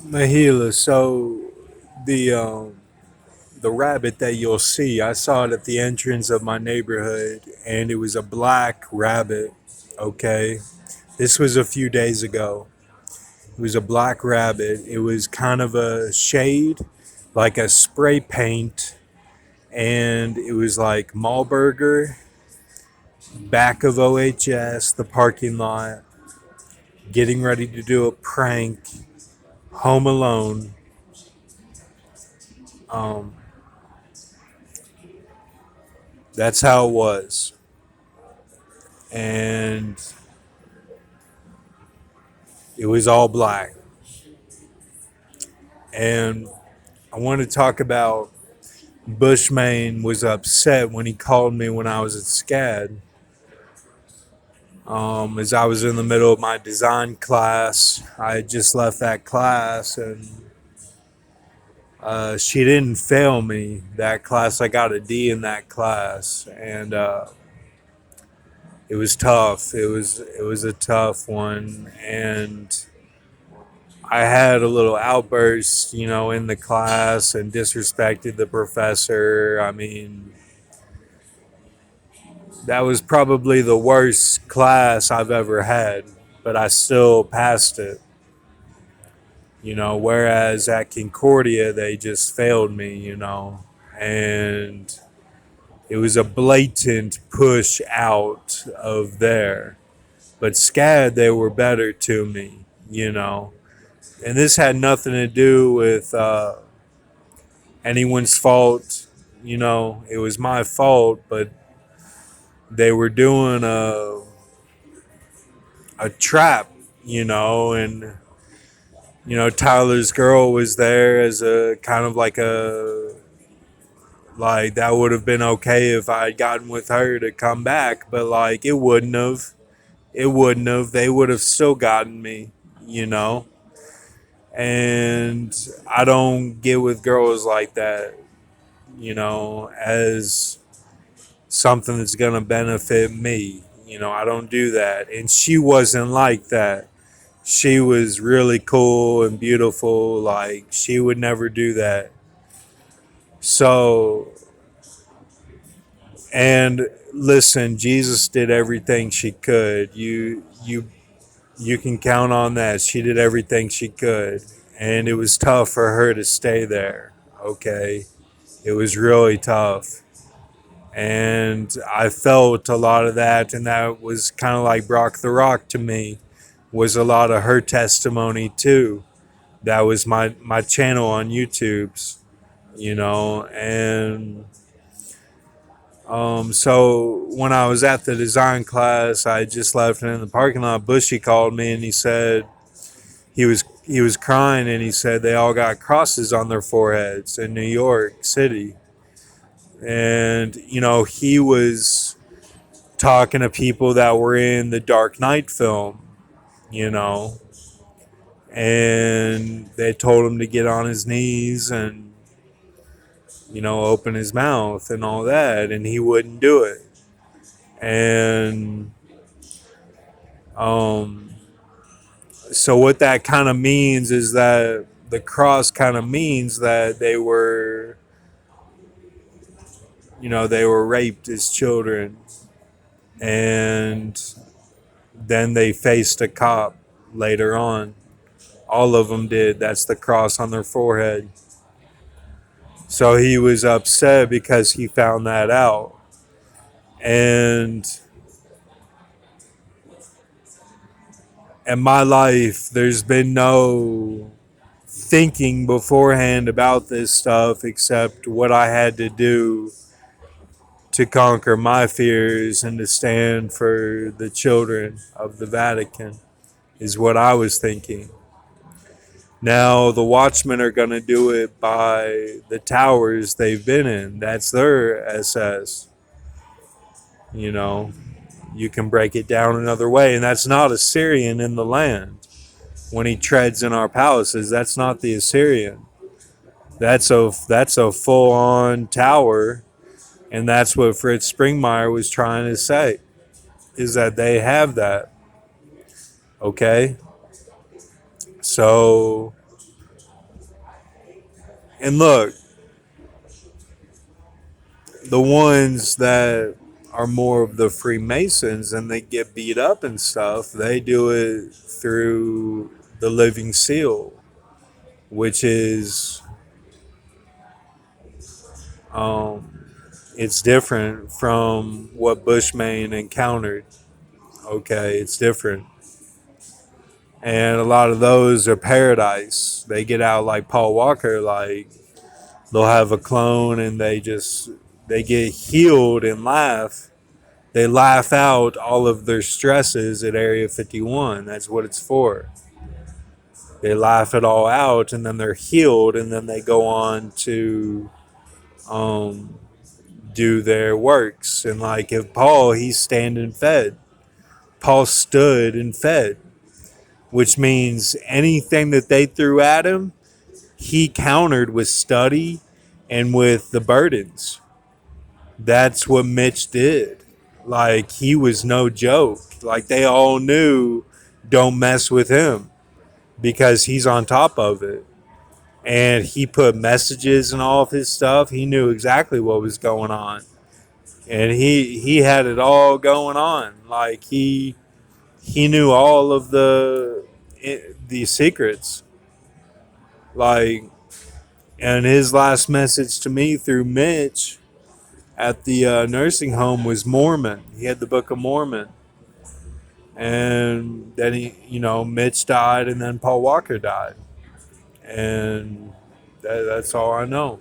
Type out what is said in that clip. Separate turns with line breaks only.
Mahila, so the the rabbit that you'll see, I saw it at the entrance of my neighborhood, and it was a black rabbit. Okay, this was a few days ago. It was a black rabbit. It was kind of a shade, like a spray paint, and it was like Malburger, back of OHS, the parking lot, getting ready to do a prank, home alone. Um, that's how it was. And it was all black. And I want to talk about Bushmain was upset when he called me when I was at SCAD. As I was in the middle of my design class, I had just left that class, and she didn't fail me that class. I got a D in that class, and it was tough. It was a tough one, and I had a little outburst, in the class and disrespected the professor. I mean, that was probably the worst class I've ever had, but I still passed it. Whereas at Concordia, they just failed me, and it was a blatant push out of there. But SCAD, they were better to me, and this had nothing to do with anyone's fault. It was my fault, but they were doing a trap, and Tyler's girl was there as a kind of like that would have been okay if I had gotten with her to come back, but like it wouldn't have. It wouldn't have. They would have still gotten me, you know. And I don't get with girls like that, as something that's going to benefit me. I don't do that. And she wasn't like that. She was really cool and beautiful. Like, she would never do that. So, and listen, Jesus did everything she could. You can count on that. She did everything she could. And it was tough for her to stay there. Okay. It was really tough. And I felt a lot of that, and that was kind of like Brock the Rock to me, was a lot of her testimony too. That was my channel on YouTube's, and so when I was at the design class, I just left, and in the parking lot, Bushy called me, and he said he was crying, and he said they all got crosses on their foreheads in New York City, and he was talking to people that were in the Dark Knight film, you know, and they told him to get on his knees and, open his mouth and all that, and he wouldn't do it. And um, so what that kind of means is that the cross kind of means that they were raped as children, and then they faced a cop later on. All of them did. That's the cross on their forehead. So he was upset because he found that out. And in my life, there's been no thinking beforehand about this stuff except what I had to do to conquer my fears and to stand for the children of the Vatican, is what I was thinking. Now, the Watchmen are going to do it by the towers they've been in. That's their SS. You know, you can break it down another way, and that's not Assyrian in the land. When he treads in our palaces, that's not the Assyrian. That's a full on tower, and that's what Fritz Springmeier was trying to say, is that they have that. Okay, so And look, the ones that are more of the Freemasons and they get beat up and stuff, they do it through the Living Seal, which is um, it's different from what Bushman encountered. Okay, it's different. And a lot of those are paradise. They get out like Paul Walker, like they'll have a clone and they get healed and laugh. They laugh out all of their stresses at Area 51. That's what it's for. They laugh it all out and then they're healed and then they go on to um, do their works. And like if Paul, he's standing fed. Paul stood and fed, which means anything that they threw at him, he countered with study and with the burdens. That's what Mitch did. Like he was no joke. Like they all knew don't mess with him because he's on top of it. And he put messages and all of his stuff. He knew exactly what was going on. And he had it all going on. Like he knew all of the secrets. Like, and his last message to me through Mitch at the nursing home was Mormon. He had the Book of Mormon. And then Mitch died and then Paul Walker died. And that's all I know.